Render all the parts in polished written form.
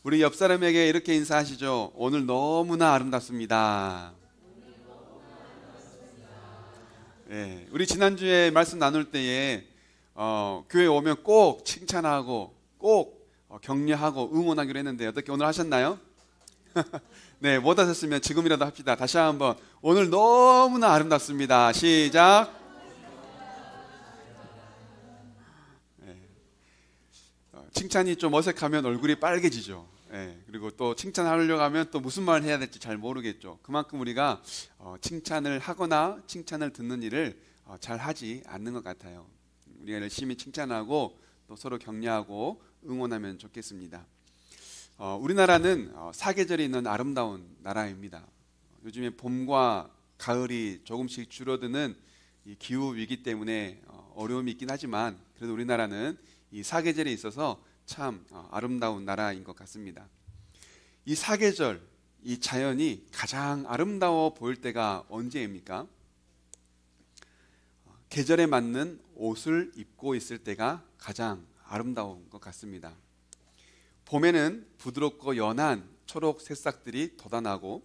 우리 옆 사람에게 이렇게 인사하시죠. 오늘 너무나 아름답습니다. 예, 우리 지난주에 말씀 나눌 때에 교회 오면 꼭 칭찬하고 꼭 격려하고 응원하기로 했는데 어떻게 오늘 하셨나요? 네, 못 하셨으면 지금이라도 합시다. 다시 한번 오늘 너무나 아름답습니다. 시작. 칭찬이 좀 어색하면 얼굴이 빨개지죠. 그리고 또 칭찬하려고 하면 또 무슨 말을 해야 될지 잘 모르겠죠. 그만큼 우리가 칭찬을 하거나 칭찬을 듣는 일을 잘 하지 않는 것 같아요. 우리가 열심히 칭찬하고 또 서로 격려하고 응원하면 좋겠습니다. 우리나라는 사계절이 있는 아름다운 나라입니다. 요즘에 봄과 가을이 조금씩 줄어드는 이 기후 위기 때문에 어려움이 있긴 하지만 그래도 우리나라는 이 사계절에 있어서 참 아름다운 나라인 것 같습니다. 이 사계절, 이 자연이 가장 아름다워 보일 때가 언제입니까? 계절에 맞는 옷을 입고 있을 때가 가장 아름다운 것 같습니다. 봄에는 부드럽고 연한 초록 새싹들이 돋아나고,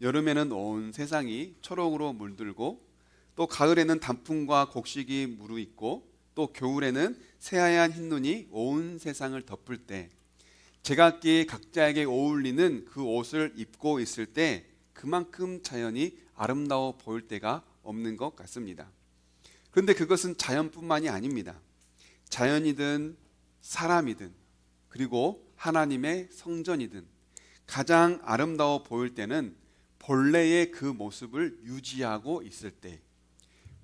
여름에는 온 세상이 초록으로 물들고, 또 가을에는 단풍과 곡식이 무르익고, 또 겨울에는 새하얀 흰눈이 온 세상을 덮을 때, 제각기 각자에게 어울리는 그 옷을 입고 있을 때 그만큼 자연이 아름다워 보일 때가 없는 것 같습니다. 그런데 그것은 자연뿐만이 아닙니다. 자연이든 사람이든 그리고 하나님의 성전이든 가장 아름다워 보일 때는 본래의 그 모습을 유지하고 있을 때,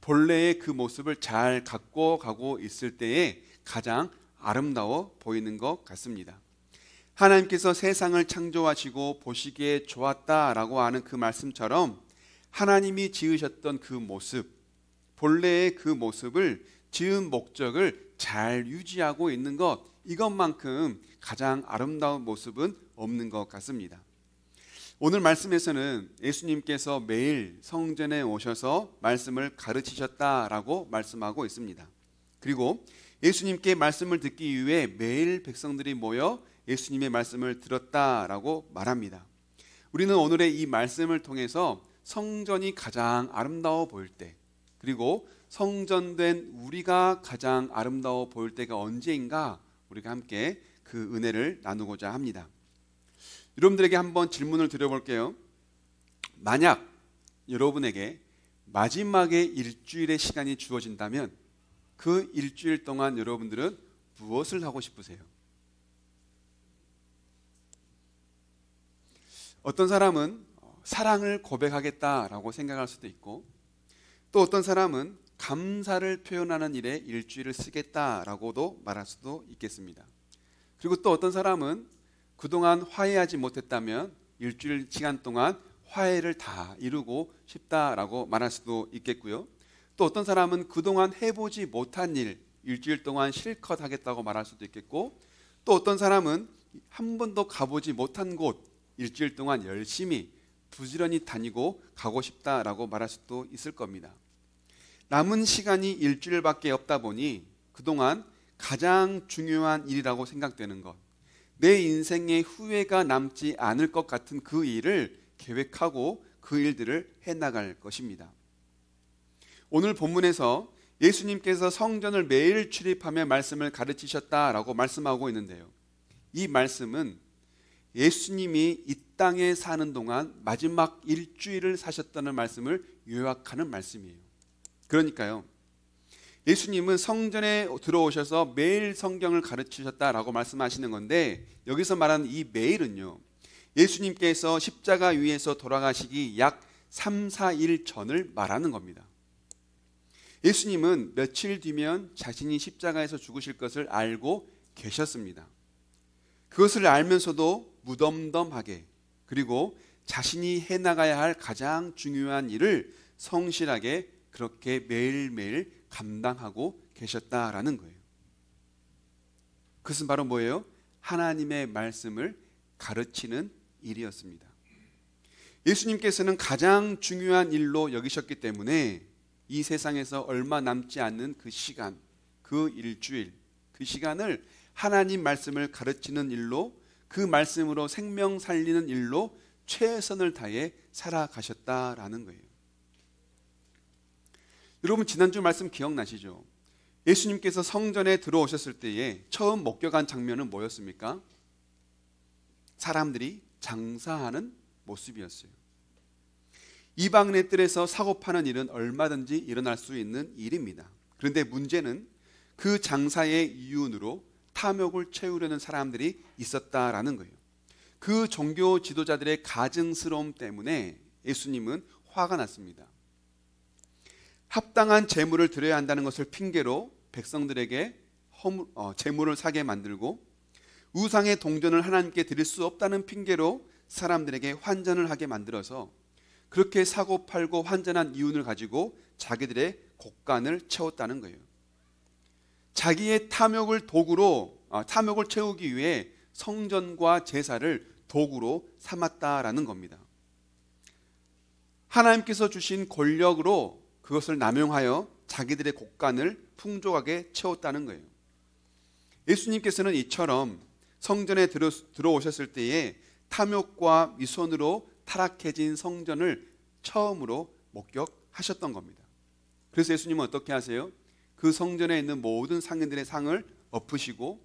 본래의 그 모습을 잘 갖고 가고 있을 때에 가장 아름다워 보이는 것 같습니다. 하나님께서 세상을 창조하시고 보시기에 좋았다라고 하는 그 말씀처럼 하나님이 지으셨던 그 모습, 본래의 그 모습을 지은 목적을 잘 유지하고 있는 것, 이것만큼 가장 아름다운 모습은 없는 것 같습니다. 오늘 말씀에서는 예수님께서 매일 성전에 오셔서 말씀을 가르치셨다라고 말씀하고 있습니다. 그리고 예수님께 말씀을 듣기 위해 매일 백성들이 모여 예수님의 말씀을 들었다라고 말합니다. 우리는 오늘의 이 말씀을 통해서 성전이 가장 아름다워 보일 때, 그리고 성전된 우리가 가장 아름다워 보일 때가 언제인가 우리가 함께 그 은혜를 나누고자 합니다. 여러분들에게 한번 질문을 드려볼게요. 만약 여러분에게 마지막에 일주일의 시간이 주어진다면 그 일주일 동안 여러분들은 무엇을 하고 싶으세요? 어떤 사람은 사랑을 고백하겠다라고 생각할 수도 있고, 또 어떤 사람은 감사를 표현하는 일에 일주일을 쓰겠다라고도 말할 수도 있겠습니다. 그리고 또 어떤 사람은 그동안 화해하지 못했다면 일주일 시간 동안 화해를 다 이루고 싶다라고 말할 수도 있겠고요. 또 어떤 사람은 그동안 해보지 못한 일 일주일 동안 실컷 하겠다고 말할 수도 있겠고, 또 어떤 사람은 한 번도 가보지 못한 곳 일주일 동안 열심히 부지런히 다니고 가고 싶다라고 말할 수도 있을 겁니다. 남은 시간이 일주일밖에 없다 보니 그동안 가장 중요한 일이라고 생각되는 것, 내 인생에 후회가 남지 않을 것 같은 그 일을 계획하고 그 일들을 해나갈 것입니다. 오늘 본문에서 예수님께서 성전을 매일 출입하며 말씀을 가르치셨다라고 말씀하고 있는데요, 이 말씀은 예수님이 이 땅에 사는 동안 마지막 일주일을 사셨다는 말씀을 요약하는 말씀이에요. 그러니까요, 예수님은 성전에 들어오셔서 매일 성경을 가르치셨다라고 말씀하시는 건데, 여기서 말하는 이 매일은요, 예수님께서 십자가 위에서 돌아가시기 약 3, 4일 전을 말하는 겁니다. 예수님은 며칠 뒤면 자신이 십자가에서 죽으실 것을 알고 계셨습니다. 그것을 알면서도 무덤덤하게, 그리고 자신이 해나가야 할 가장 중요한 일을 성실하게 그렇게 매일매일 감당하고 계셨다라는 거예요. 그것은 바로 뭐예요? 하나님의 말씀을 가르치는 일이었습니다. 예수님께서는 가장 중요한 일로 여기셨기 때문에 이 세상에서 얼마 남지 않는 그 시간, 그 일주일, 그 시간을 하나님 말씀을 가르치는 일로, 그 말씀으로 생명 살리는 일로 최선을 다해 살아가셨다라는 거예요. 여러분, 지난주 말씀 기억나시죠? 예수님께서 성전에 들어오셨을 때에 처음 목격한 장면은 뭐였습니까? 사람들이 장사하는 모습이었어요. 이방인의 뜰에서 사고 파는 일은 얼마든지 일어날 수 있는 일입니다. 그런데 문제는 그 장사의 이윤으로 탐욕을 채우려는 사람들이 있었다라는 거예요. 그 종교 지도자들의 가증스러움 때문에 예수님은 화가 났습니다. 합당한 제물을 드려야 한다는 것을 핑계로 백성들에게 제물을 사게 만들고, 우상의 동전을 하나님께 드릴 수 없다는 핑계로 사람들에게 환전을 하게 만들어서 그렇게 사고 팔고 환전한 이윤을 가지고 자기들의 곡간을 채웠다는 거예요. 자기의 탐욕을 채우기 위해 성전과 제사를 도구로 삼았다라는 겁니다. 하나님께서 주신 권력으로 그것을 남용하여 자기들의 곡간을 풍족하게 채웠다는 거예요. 예수님께서는 이처럼 성전에 들어오셨을 때에 탐욕과 미손으로 타락해진 성전을 처음으로 목격하셨던 겁니다. 그래서 예수님은 어떻게 하세요? 그 성전에 있는 모든 상인들의 상을 엎으시고,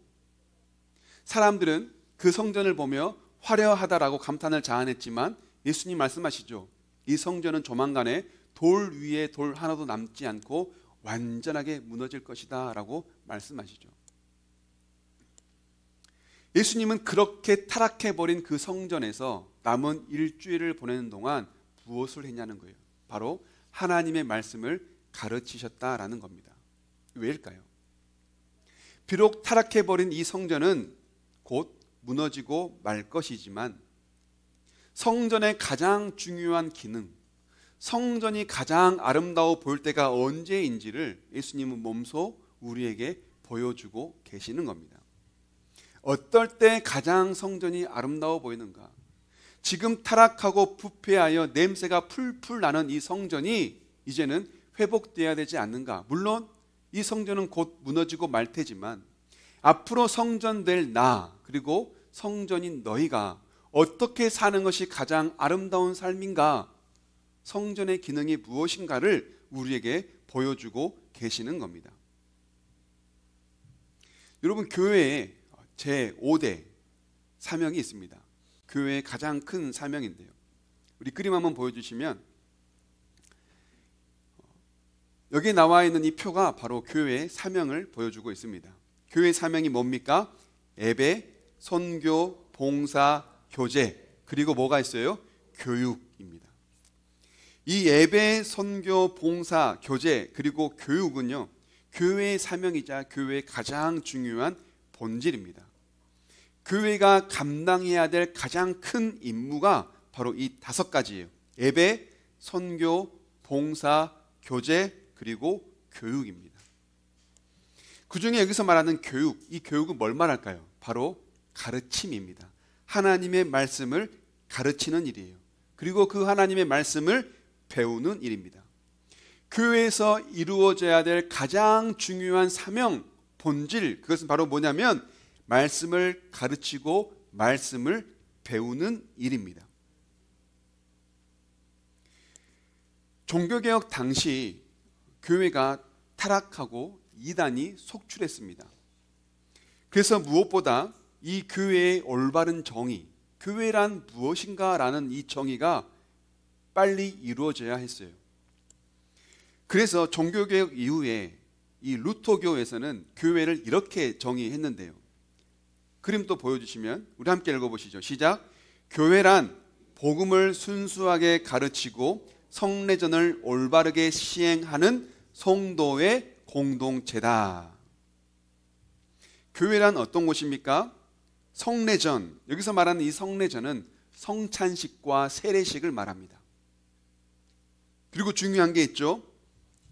사람들은 그 성전을 보며 화려하다라고 감탄을 자아냈지만 예수님 말씀하시죠. 이 성전은 조만간에 돌 위에 돌 하나도 남지 않고 완전하게 무너질 것이다 라고 말씀하시죠. 예수님은 그렇게 타락해버린 그 성전에서 남은 일주일을 보내는 동안 무엇을 했냐는 거예요. 바로 하나님의 말씀을 가르치셨다라는 겁니다. 왜일까요? 비록 타락해버린 이 성전은 곧 무너지고 말 것이지만 성전의 가장 중요한 기능, 성전이 가장 아름다워 보일 때가 언제인지를 예수님은 몸소 우리에게 보여주고 계시는 겁니다. 어떨 때 가장 성전이 아름다워 보이는가? 지금 타락하고 부패하여 냄새가 풀풀 나는 이 성전이 이제는 회복되어야 되지 않는가? 물론 이 성전은 곧 무너지고 말 테지만 앞으로 성전 될 나, 그리고 성전인 너희가 어떻게 사는 것이 가장 아름다운 삶인가? 성전의 기능이 무엇인가를 우리에게 보여주고 계시는 겁니다. 여러분, 교회에 제5대 사명이 있습니다. 교회의 가장 큰 사명인데요. 우리 그림 한번 보여주시면, 여기에 나와 있는 이 표가 바로 교회의 사명을 보여주고 있습니다. 교회의 사명이 뭡니까? 예배, 선교, 봉사, 교제, 그리고 뭐가 있어요? 교육입니다. 이 예배, 선교, 봉사, 교제, 그리고 교육은요, 교회의 사명이자 교회의 가장 중요한 본질입니다. 교회가 감당해야 될 가장 큰 임무가 바로 이 5가지예요. 예배, 선교, 봉사, 교제, 그리고 교육입니다. 그 중에 여기서 말하는 교육, 이 교육은 뭘 말할까요? 바로 가르침입니다. 하나님의 말씀을 가르치는 일이에요. 그리고 그 하나님의 말씀을 배우는 일입니다. 교회에서 이루어져야 될 가장 중요한 사명, 본질, 그것은 바로 뭐냐면 말씀을 가르치고 말씀을 배우는 일입니다. 종교개혁 당시 교회가 타락하고 이단이 속출했습니다. 그래서 무엇보다 이 교회의 올바른 정의, 교회란 무엇인가라는 이 정의가 빨리 이루어져야 했어요. 그래서 종교개혁 이후에 이 루터교에서는 교회를 이렇게 정의했는데요. 그림 또 보여주시면 우리 함께 읽어보시죠. 시작. 교회란 복음을 순수하게 가르치고 성례전을 올바르게 시행하는 성도의 공동체다. 교회란 어떤 곳입니까? 성례전, 여기서 말하는 이 성례전은 성찬식과 세례식을 말합니다. 그리고 중요한 게 있죠.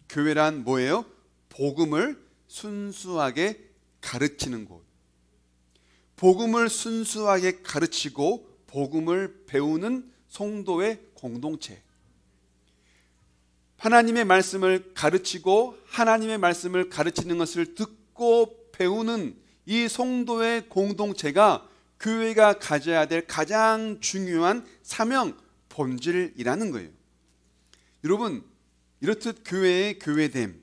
교회란 뭐예요? 복음을 순수하게 가르치는 곳. 복음을 순수하게 가르치고 복음을 배우는 성도의 공동체. 하나님의 말씀을 가르치고 하나님의 말씀을 가르치는 것을 듣고 배우는 이 성도의 공동체가 교회가 가져야 될 가장 중요한 사명, 본질이라는 거예요. 여러분, 이렇듯 교회의 교회됨,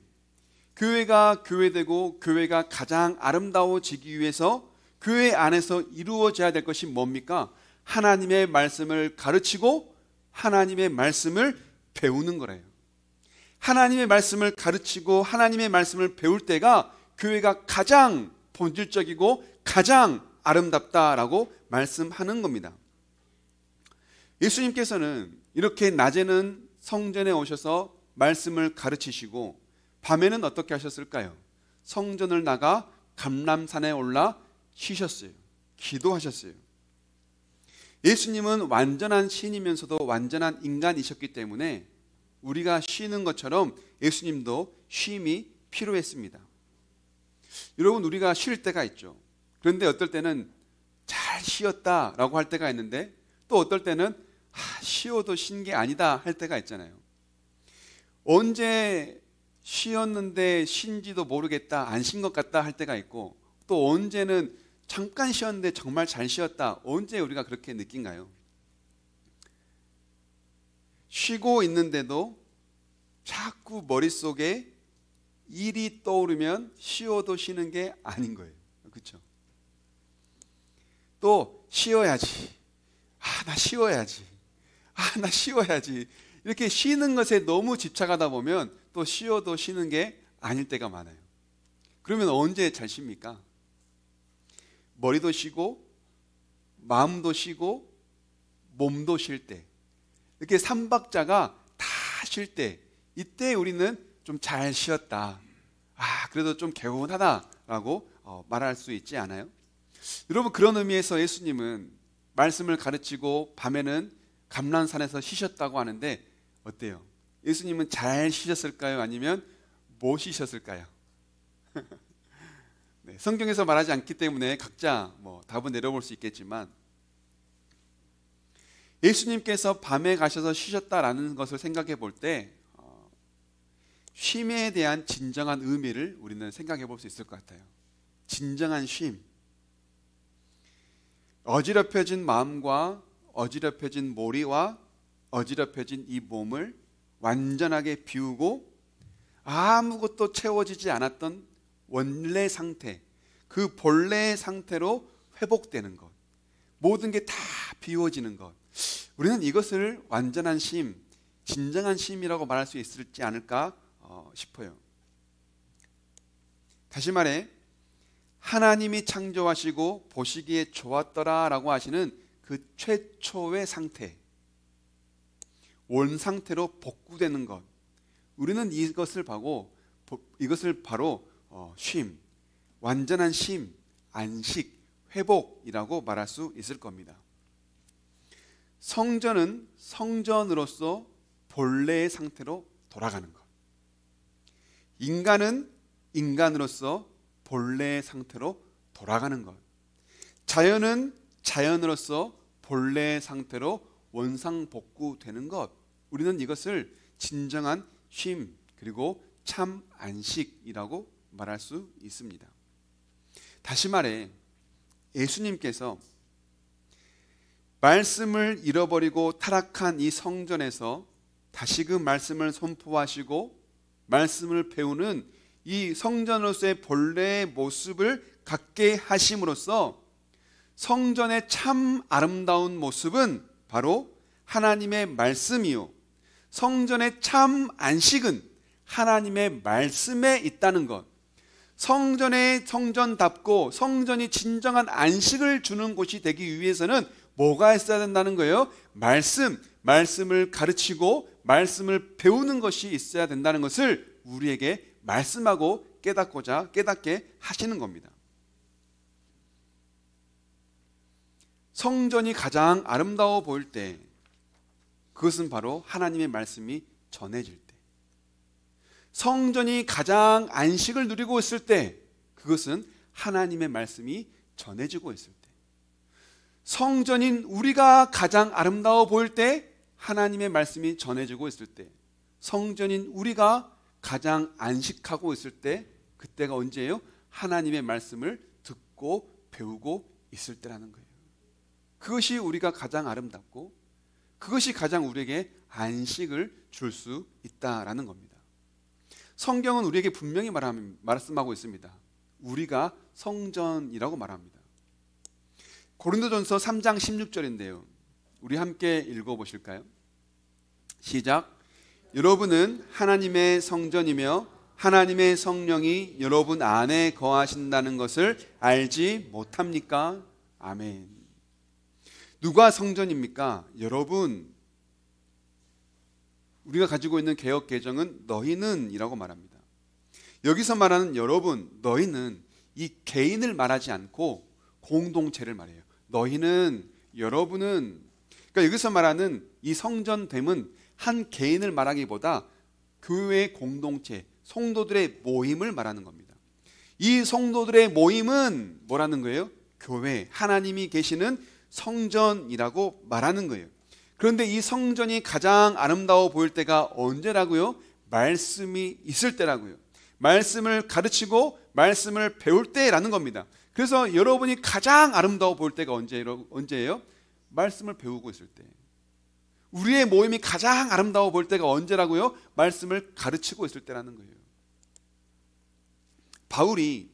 교회가 교회되고 교회가 가장 아름다워지기 위해서 교회 안에서 이루어져야 될 것이 뭡니까? 하나님의 말씀을 가르치고 하나님의 말씀을 배우는 거래요. 하나님의 말씀을 가르치고 하나님의 말씀을 배울 때가 교회가 가장 본질적이고 가장 아름답다라고 말씀하는 겁니다. 예수님께서는 이렇게 낮에는 성전에 오셔서 말씀을 가르치시고 밤에는 어떻게 하셨을까요? 성전을 나가 감람산에 올라 쉬셨어요. 기도하셨어요. 예수님은 완전한 신이면서도 완전한 인간이셨기 때문에 우리가 쉬는 것처럼 예수님도 쉼이 필요했습니다. 여러분, 우리가 쉴 때가 있죠. 그런데 어떨 때는 잘 쉬었다라고 할 때가 있는데 또 어떨 때는 쉬어도 쉰 게 아니다 할 때가 있잖아요. 언제 쉬었는데 쉰지도 모르겠다, 안 쉰 것 같다 할 때가 있고, 또 언제는 잠깐 쉬었는데 정말 잘 쉬었다, 언제 우리가 그렇게 느낀가요? 쉬고 있는데도 자꾸 머릿속에 일이 떠오르면 쉬어도 쉬는 게 아닌 거예요. 그렇죠? 또 쉬어야지, 나 쉬어야지, 나 쉬어야지, 이렇게 쉬는 것에 너무 집착하다 보면 또 쉬어도 쉬는 게 아닐 때가 많아요. 그러면 언제 잘 쉽니까? 머리도 쉬고 마음도 쉬고 몸도 쉴 때, 이렇게 삼박자가 다 쉴 때, 이때 우리는 좀 잘 쉬었다, 그래도 좀 개운하다라고 말할 수 있지 않아요? 여러분, 그런 의미에서 예수님은 말씀을 가르치고 밤에는 감람산에서 쉬셨다고 하는데 어때요? 예수님은 잘 쉬셨을까요? 아니면 못 쉬셨을까요? 네, 성경에서 말하지 않기 때문에 각자 답은 내려볼 수 있겠지만, 예수님께서 밤에 가셔서 쉬셨다라는 것을 생각해 볼 때 쉼에 대한 진정한 의미를 우리는 생각해 볼 수 있을 것 같아요. 진정한 쉼, 어지럽혀진 마음과 어지럽혀진 머리와 어지럽혀진 이 몸을 완전하게 비우고 아무것도 채워지지 않았던 원래 상태, 그 본래의 상태로 회복되는 것, 모든 게 다 비워지는 것, 우리는 이것을 완전한 쉼, 진정한 쉼이라고 말할 수 있을지 않을까 싶어요. 다시 말해, 하나님이 창조하시고 보시기에 좋았더라라고 하시는 그 최초의 상태, 원상태로 복구되는 것, 우리는 이것을 바로 쉼, 완전한 쉼, 안식, 회복이라고 말할 수 있을 겁니다. 성전은 성전으로서 본래의 상태로 돌아가는 것, 인간은 인간으로서 본래의 상태로 돌아가는 것, 자연은 자연으로서 본래의 상태로 원상복구되는 것, 우리는 이것을 진정한 쉼 그리고 참 안식이라고 말할 수 있습니다. 다시 말해, 예수님께서 말씀을 잃어버리고 타락한 이 성전에서 다시 그 말씀을 선포하시고 말씀을 배우는 이 성전으로서의 본래의 모습을 갖게 하심으로써 성전의 참 아름다운 모습은 바로 하나님의 말씀이요, 성전의 참 안식은 하나님의 말씀에 있다는 것, 성전의 성전답고 성전이 진정한 안식을 주는 곳이 되기 위해서는 뭐가 있어야 된다는 거예요? 말씀을 가르치고 말씀을 배우는 것이 있어야 된다는 것을 우리에게 말씀하고 깨닫게 하시는 겁니다. 성전이 가장 아름다워 보일 때, 그것은 바로 하나님의 말씀이 전해질 때, 성전이 가장 안식을 누리고 있을 때, 그것은 하나님의 말씀이 전해지고 있을 때, 성전인 우리가 가장 아름다워 보일 때 하나님의 말씀이 전해지고 있을 때, 성전인 우리가 가장 안식하고 있을 때, 그때가 언제예요? 하나님의 말씀을 듣고 배우고 있을 때라는 거예요. 그것이 우리가 가장 아름답고 그것이 가장 우리에게 안식을 줄 수 있다라는 겁니다. 성경은 우리에게 분명히 말씀하고 있습니다. 우리가 성전이라고 말합니다. 고린도전서 3장 16절인데요. 우리 함께 읽어보실까요? 시작. 여러분은 하나님의 성전이며 하나님의 성령이 여러분 안에 거하신다는 것을 알지 못합니까? 아멘. 누가 성전입니까? 여러분. 우리가 가지고 있는 개역 개정은 너희는 이라고 말합니다. 여기서 말하는 여러분, 너희는 이 개인을 말하지 않고 공동체를 말해요. 너희는, 여러분은. 그러니까 여기서 말하는 이 성전됨은 한 개인을 말하기보다 교회의 공동체, 성도들의 모임을 말하는 겁니다. 이 성도들의 모임은 뭐라는 거예요? 교회, 하나님이 계시는 성전이라고 말하는 거예요. 그런데 이 성전이 가장 아름다워 보일 때가 언제라고요? 말씀이 있을 때라고요. 말씀을 가르치고 말씀을 배울 때라는 겁니다. 그래서 여러분이 가장 아름다워 보일 때가 언제예요? 말씀을 배우고 있을 때. 우리의 모임이 가장 아름다워 보일 때가 언제라고요? 말씀을 가르치고 있을 때라는 거예요. 바울이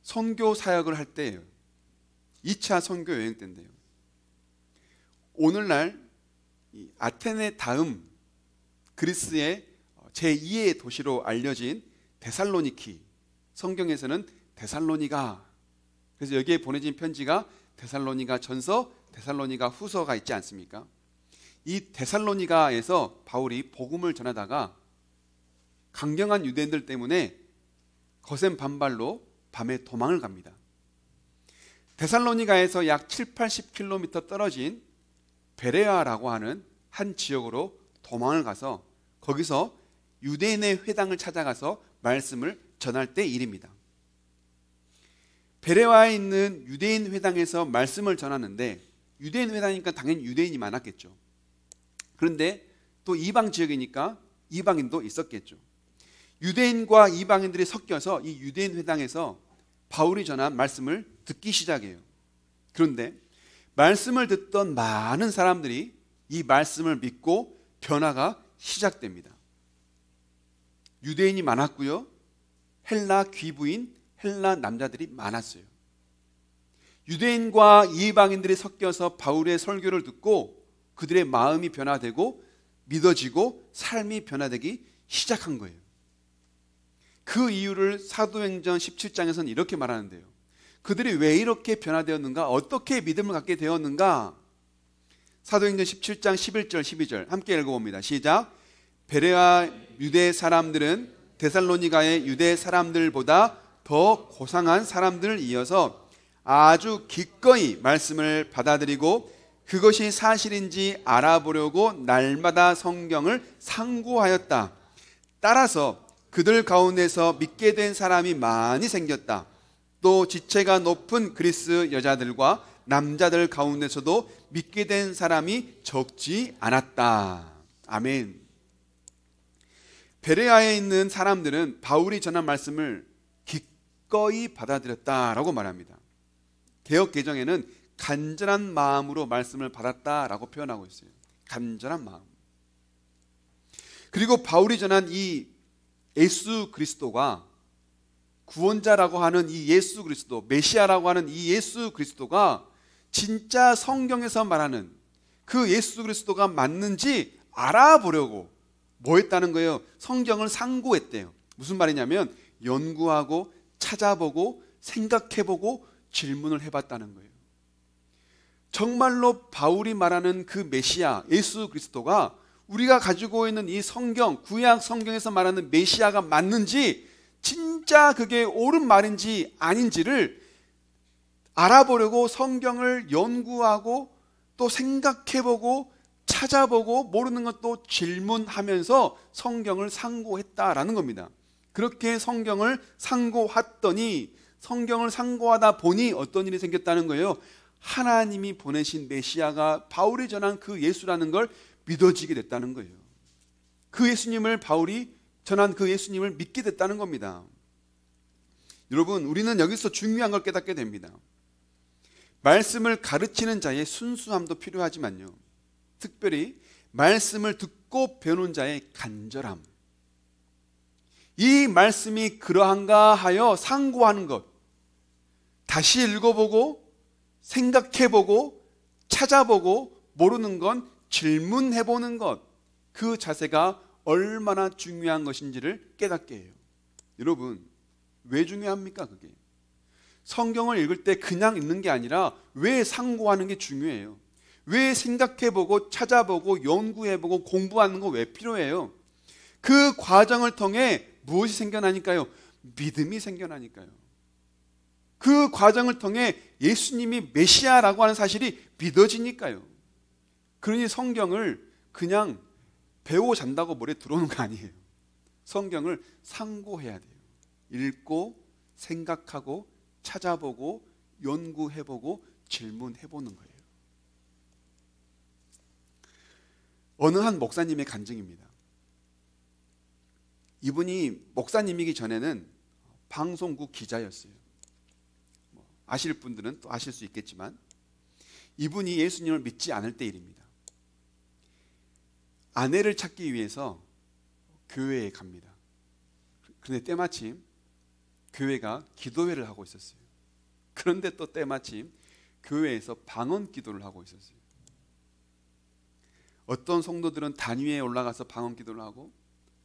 선교 사역을 할 때예요. 2차 선교 여행 때인데요. 오늘날 아테네 다음 그리스의 제2의 도시로 알려진 데살로니키, 성경에서는 데살로니가, 그래서 여기에 보내진 편지가 데살로니가 전서, 데살로니가 후서가 있지 않습니까? 이 데살로니가에서 바울이 복음을 전하다가 강경한 유대인들 때문에 거센 반발로 밤에 도망을 갑니다. 데살로니가에서 약 70-80km 떨어진 베레아라고 하는 한 지역으로 도망을 가서 거기서 유대인의 회당을 찾아가서 말씀을 전할 때 일입니다. 베레아에 있는 유대인 회당에서 말씀을 전하는데, 유대인 회당이니까 당연히 유대인이 많았겠죠. 그런데 또 이방 지역이니까 이방인도 있었겠죠. 유대인과 이방인들이 섞여서 이 유대인 회당에서 바울이 전한 말씀을 듣기 시작해요. 그런데 말씀을 듣던 많은 사람들이 이 말씀을 믿고 변화가 시작됩니다. 유대인이 많았고요, 헬라 귀부인, 헬라 남자들이 많았어요. 유대인과 이방인들이 섞여서 바울의 설교를 듣고 그들의 마음이 변화되고 믿어지고 삶이 변화되기 시작한 거예요. 그 이유를 사도행전 17장에서는 이렇게 말하는데요. 그들이 왜 이렇게 변화되었는가? 어떻게 믿음을 갖게 되었는가? 사도행전 17장 11절 12절 함께 읽어봅니다. 시작. 베레아 유대 사람들은 데살로니가의 유대 사람들보다 더 고상한 사람들을 이어서 아주 기꺼이 말씀을 받아들이고 그것이 사실인지 알아보려고 날마다 성경을 상고하였다. 따라서 그들 가운데서 믿게 된 사람이 많이 생겼다. 또 지체가 높은 그리스 여자들과 남자들 가운데서도 믿게 된 사람이 적지 않았다. 아멘. 베레아에 있는 사람들은 바울이 전한 말씀을 기꺼이 받아들였다라고 말합니다. 개역 개정에는 간절한 마음으로 말씀을 받았다라고 표현하고 있어요. 간절한 마음. 그리고 바울이 전한 이 예수 그리스도가, 구원자라고 하는 이 예수 그리스도, 메시아라고 하는 이 예수 그리스도가 진짜 성경에서 말하는 그 예수 그리스도가 맞는지 알아보려고 뭐 했다는 거예요? 성경을 상고했대요. 무슨 말이냐면 연구하고 찾아보고 생각해보고 질문을 해봤다는 거예요. 정말로 바울이 말하는 그 메시아 예수 그리스도가 우리가 가지고 있는 이 성경, 구약 성경에서 말하는 메시아가 맞는지, 진짜 그게 옳은 말인지 아닌지를 알아보려고 성경을 연구하고 또 생각해보고 찾아보고 모르는 것도 질문하면서 성경을 상고했다라는 겁니다. 그렇게 성경을 상고하더니, 성경을 상고하다 보니 어떤 일이 생겼다는 거예요? 하나님이 보내신 메시아가 바울이 전한 그 예수라는 걸 믿어지게 됐다는 거예요. 그 예수님을, 바울이 전한 그 예수님을 믿게 됐다는 겁니다. 여러분, 우리는 여기서 중요한 걸 깨닫게 됩니다. 말씀을 가르치는 자의 순수함도 필요하지만요, 특별히 말씀을 듣고 배우는 자의 간절함, 이 말씀이 그러한가 하여 상고하는 것, 다시 읽어보고 생각해보고 찾아보고 모르는 건 질문해보는 것, 그 자세가 얼마나 중요한 것인지를 깨닫게 해요. 여러분, 왜 중요합니까? 그게 성경을 읽을 때 그냥 읽는 게 아니라 왜 상고하는 게 중요해요. 왜 생각해보고 찾아보고 연구해보고 공부하는 거 왜 필요해요? 그 과정을 통해 무엇이 생겨나니까요? 믿음이 생겨나니까요. 그 과정을 통해 예수님이 메시아라고 하는 사실이 믿어지니까요. 그러니 성경을 그냥 배우고 잔다고 머리에 들어오는 거 아니에요. 성경을 상고해야 돼요. 읽고 생각하고 찾아보고 연구해보고 질문해보는 거예요. 어느 한 목사님의 간증입니다. 이분이 목사님이기 전에는 방송국 기자였어요. 아실 분들은 또 아실 수 있겠지만, 이분이 예수님을 믿지 않을 때 일입니다. 아내를 찾기 위해서 교회에 갑니다. 그런데 때마침 교회가 기도회를 하고 있었어요. 그런데 또 때마침 교회에서 방언 기도를 하고 있었어요. 어떤 성도들은 단 위에 올라가서 방언 기도를 하고,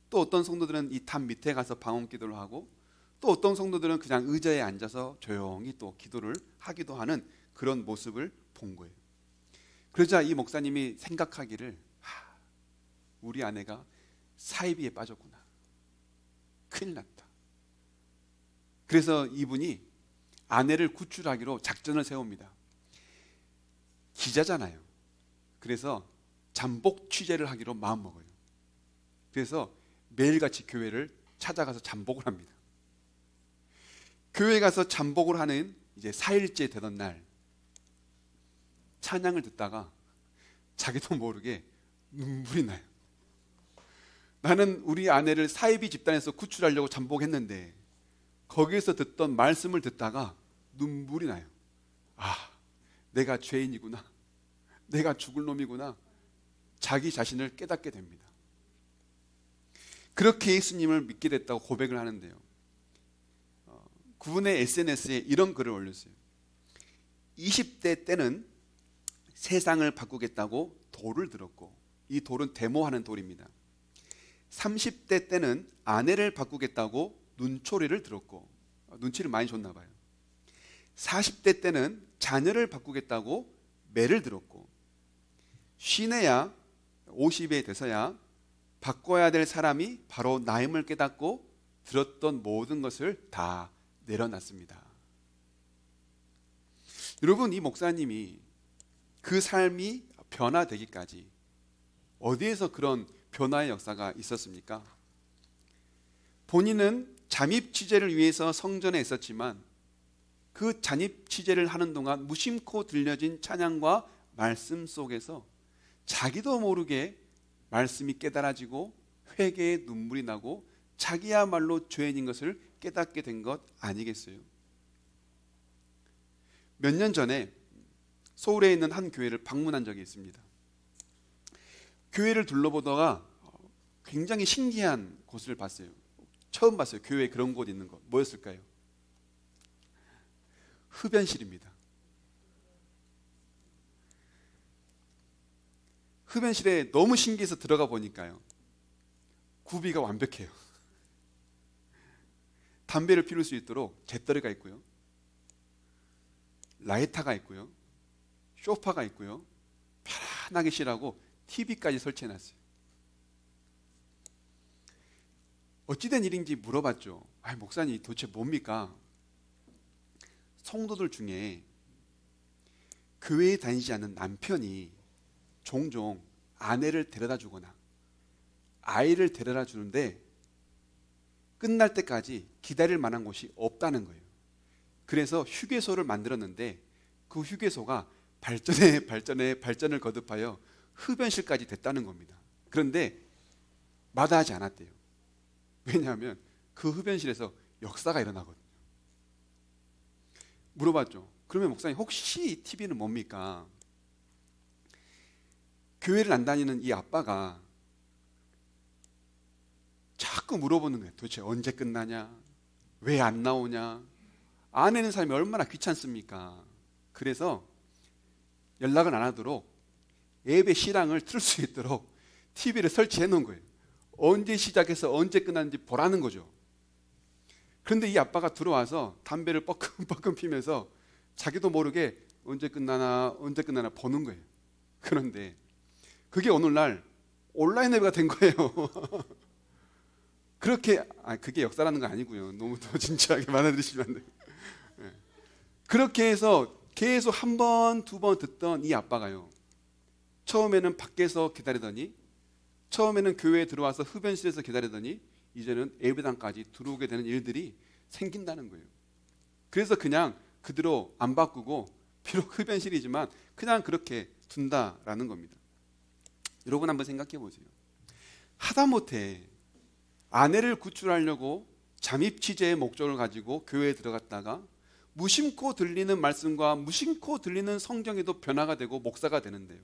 또 어떤 성도들은 이 단 밑에 가서 방언 기도를 하고, 또 어떤 성도들은 그냥 의자에 앉아서 조용히 또 기도를 하기도 하는 그런 모습을 본 거예요. 그러자 이 목사님이 생각하기를, 우리 아내가 사이비에 빠졌구나, 큰일 났다. 그래서 이분이 아내를 구출하기로 작전을 세웁니다. 기자잖아요. 그래서 잠복 취재를 하기로 마음먹어요. 그래서 매일같이 교회를 찾아가서 잠복을 합니다. 교회 가서 잠복을 하는 이제 4일째 되던 날, 찬양을 듣다가 자기도 모르게 눈물이 나요. 나는 우리 아내를 사이비 집단에서 구출하려고 잠복했는데 거기에서 듣던 말씀을 듣다가 눈물이 나요. 내가 죄인이구나, 내가 죽을 놈이구나, 자기 자신을 깨닫게 됩니다. 그렇게 예수님을 믿게 됐다고 고백을 하는데요, 그분의 SNS에 이런 글을 올렸어요. 20대 때는 세상을 바꾸겠다고 돌을 들었고, 이 돌은 데모하는 돌입니다. 30대 때는 아내를 바꾸겠다고 눈초리를 들었고, 눈치를 많이 줬나 봐요. 40대 때는 자녀를 바꾸겠다고 매를 들었고, 50에 돼서야 바꿔야 될 사람이 바로 나임을 깨닫고 들었던 모든 것을 다 내려놨습니다. 여러분, 이 목사님이 그 삶이 변화되기까지 어디에서 그런 변화의 역사가 있었습니까? 본인은 잠입 취재를 위해서 성전에 있었지만 그 잠입 취재를 하는 동안 무심코 들려진 찬양과 말씀 속에서 자기도 모르게 말씀이 깨달아지고 회개의 눈물이 나고 자기야말로 죄인인 것을 깨닫게 된 것 아니겠어요? 몇 년 전에 서울에 있는 한 교회를 방문한 적이 있습니다. 교회를 둘러보다가 굉장히 신기한 곳을 봤어요. 처음 봤어요. 교회에 그런 곳 있는 거. 뭐였을까요? 흡연실입니다. 흡연실에 너무 신기해서 들어가 보니까요, 구비가 완벽해요. 담배를 피울 수 있도록 잿더리가 있고요, 라이터가 있고요, 소파가 있고요, 편안하게 쉬라고 TV까지 설치해놨어요. 어찌된 일인지 물어봤죠. 목사님 도대체 뭡니까? 성도들 중에 교회에 다니지 않는 남편이 종종 아내를 데려다 주거나 아이를 데려다 주는데 끝날 때까지 기다릴 만한 곳이 없다는 거예요. 그래서 휴게소를 만들었는데 그 휴게소가 발전을 거듭하여 흡연실까지 됐다는 겁니다. 그런데 마다하지 않았대요. 왜냐하면 그 흡연실에서 역사가 일어나거든요. 물어봤죠. 그러면 목사님, 혹시 이 TV는 뭡니까? 교회를 안 다니는 이 아빠가 자꾸 물어보는 거예요. 도대체 언제 끝나냐? 왜 안 나오냐? 안 내는 사람이 얼마나 귀찮습니까? 그래서 연락을 안 하도록 예배 실황을 틀 수 있도록 TV를 설치해 놓은 거예요. 언제 시작해서 언제 끝났는지 보라는 거죠. 그런데 이 아빠가 들어와서 담배를 뻐끔뻐끔 피면서 자기도 모르게 언제 끝나나 보는 거예요. 그런데 그게 오늘날 온라인 예배가 된 거예요. 그게 역사라는 거 아니고요. 너무 더 진지하게 받아들이시면 안 돼요. 그렇게 해서 계속 한 번, 두 번 듣던 이 아빠가요, 처음에는 밖에서 기다리더니, 처음에는 교회에 들어와서 흡연실에서 기다리더니 이제는 예배당까지 들어오게 되는 일들이 생긴다는 거예요. 그래서 그냥 그대로 안 바꾸고, 비록 흡연실이지만 그냥 그렇게 둔다라는 겁니다. 여러분 한번 생각해 보세요. 하다못해 아내를 구출하려고 잠입 취재의 목적을 가지고 교회에 들어갔다가 무심코 들리는 말씀과 무심코 들리는 성경에도 변화가 되고 목사가 되는데요,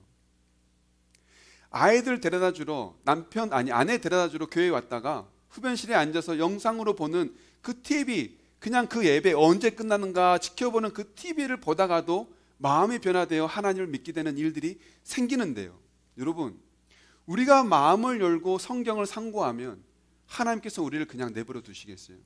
아이들 데려다 주러 아내 데려다 주러 교회에 왔다가 흡연실에 앉아서 영상으로 보는 그 TV, 그냥 그 예배 언제 끝나는가 지켜보는 그 TV를 보다가도 마음이 변화되어 하나님을 믿게 되는 일들이 생기는데요, 여러분, 우리가 마음을 열고 성경을 상고하면 하나님께서 우리를 그냥 내버려 두시겠어요?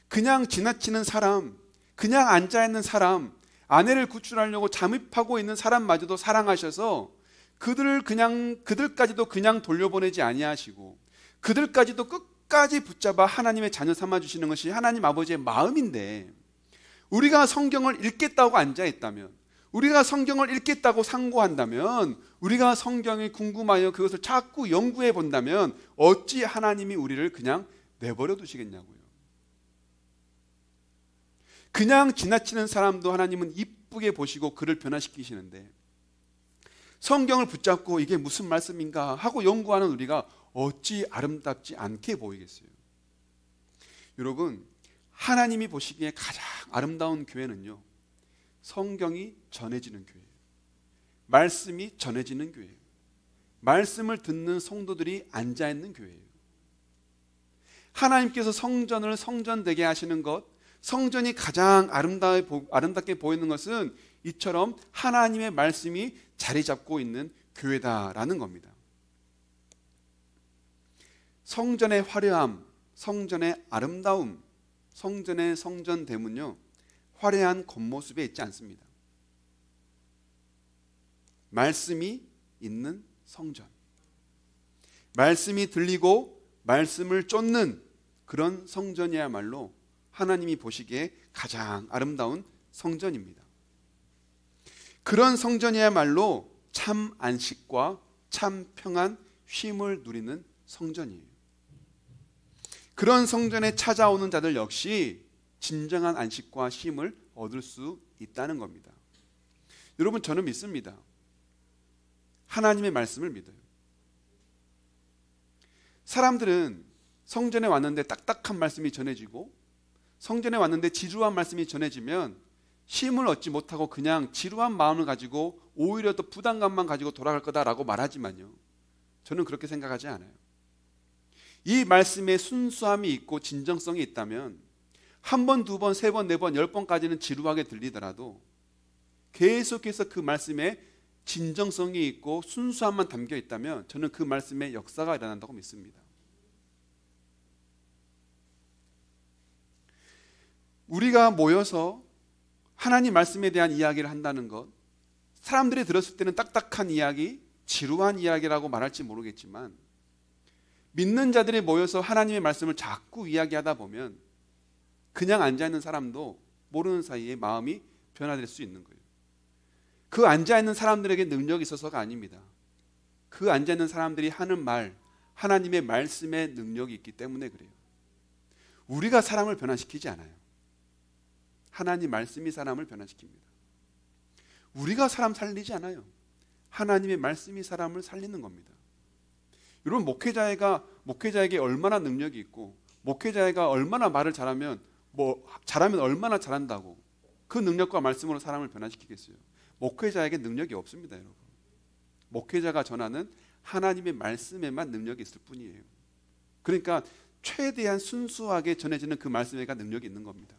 그냥 지나치는 사람, 그냥 앉아있는 사람, 아내를 구출하려고 잠입하고 있는 사람마저도 사랑하셔서 그들까지도 그냥 돌려보내지 아니하시고 그들까지도 끝까지 붙잡아 하나님의 자녀 삼아주시는 것이 하나님 아버지의 마음인데, 우리가 성경을 읽겠다고 앉아있다면, 우리가 성경을 읽겠다고 상고한다면, 우리가 성경이 궁금하여 그것을 자꾸 연구해 본다면 어찌 하나님이 우리를 그냥 내버려 두시겠냐고요. 그냥 지나치는 사람도 하나님은 이쁘게 보시고 그를 변화시키시는데, 성경을 붙잡고 이게 무슨 말씀인가 하고 연구하는 우리가 어찌 아름답지 않게 보이겠어요? 여러분, 하나님이 보시기에 가장 아름다운 교회는요, 성경이 전해지는 교회예요. 말씀이 전해지는 교회예요. 말씀을 듣는 성도들이 앉아있는 교회예요. 하나님께서 성전을 성전되게 하시는 것, 성전이 가장 아름답게 보이는 것은 이처럼 하나님의 말씀이 자리 잡고 있는 교회다라는 겁니다. 성전의 화려함, 성전의 아름다움, 성전의 성전됨은요, 화려한 겉모습에 있지 않습니다. 말씀이 있는 성전, 말씀이 들리고 말씀을 쫓는 그런 성전이야말로 하나님이 보시기에 가장 아름다운 성전입니다. 그런 성전이야말로 참 안식과 참 평안, 쉼을 누리는 성전이에요. 그런 성전에 찾아오는 자들 역시 진정한 안식과 쉼을 얻을 수 있다는 겁니다. 여러분, 저는 믿습니다. 하나님의 말씀을 믿어요. 사람들은 성전에 왔는데 딱딱한 말씀이 전해지고, 성전에 왔는데 지루한 말씀이 전해지면 쉼을 얻지 못하고 그냥 지루한 마음을 가지고 오히려 더 부담감만 가지고 돌아갈 거다라고 말하지만요, 저는 그렇게 생각하지 않아요. 이 말씀에 순수함이 있고 진정성이 있다면 한 번, 두 번, 세 번, 네 번, 10번까지는 지루하게 들리더라도 계속해서 그 말씀에 진정성이 있고 순수함만 담겨 있다면 저는 그 말씀에 역사가 일어난다고 믿습니다. 우리가 모여서 하나님 말씀에 대한 이야기를 한다는 것, 사람들이 들었을 때는 딱딱한 이야기, 지루한 이야기라고 말할지 모르겠지만, 믿는 자들이 모여서 하나님의 말씀을 자꾸 이야기하다 보면 그냥 앉아있는 사람도 모르는 사이에 마음이 변화될 수 있는 거예요. 그 앉아있는 사람들에게 능력이 있어서가 아닙니다. 그 앉아있는 사람들이 하는 말, 하나님의 말씀에 능력이 있기 때문에 그래요. 우리가 사람을 변화시키지 않아요. 하나님 말씀이 사람을 변화시킵니다. 우리가 사람 살리지 않아요. 하나님의 말씀이 사람을 살리는 겁니다. 여러분, 목회자에게 얼마나 능력이 있고 목회자가 얼마나 말을 잘하면 뭐 잘하면 얼마나 잘한다고 그 능력과 말씀으로 사람을 변화시키겠어요? 목회자에게 능력이 없습니다, 여러분. 목회자가 전하는 하나님의 말씀에만 능력이 있을 뿐이에요. 그러니까 최대한 순수하게 전해지는 그 말씀에가 능력이 있는 겁니다.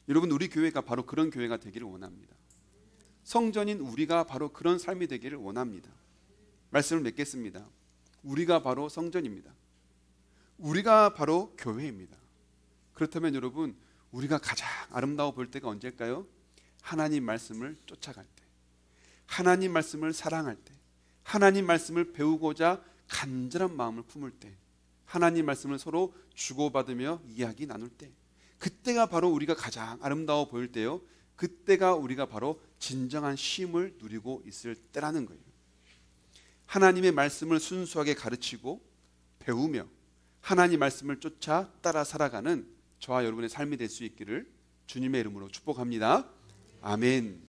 여러분, 우리 교회가 바로 그런 교회가 되기를 원합니다. 성전인 우리가 바로 그런 삶이 되기를 원합니다. 말씀을 맺겠습니다. 우리가 바로 성전입니다. 우리가 바로 교회입니다. 그렇다면 여러분, 우리가 가장 아름다워 볼 때가 언제일까요? 하나님 말씀을 쫓아갈 때, 하나님 말씀을 사랑할 때, 하나님 말씀을 배우고자 간절한 마음을 품을 때, 하나님 말씀을 서로 주고받으며 이야기 나눌 때, 그때가 바로 우리가 가장 아름다워 보일 때요, 그때가 우리가 바로 진정한 쉼을 누리고 있을 때라는 거예요. 하나님의 말씀을 순수하게 가르치고 배우며 하나님 말씀을 쫓아 따라 살아가는 저와 여러분의 삶이 될 수 있기를 주님의 이름으로 축복합니다. 아멘.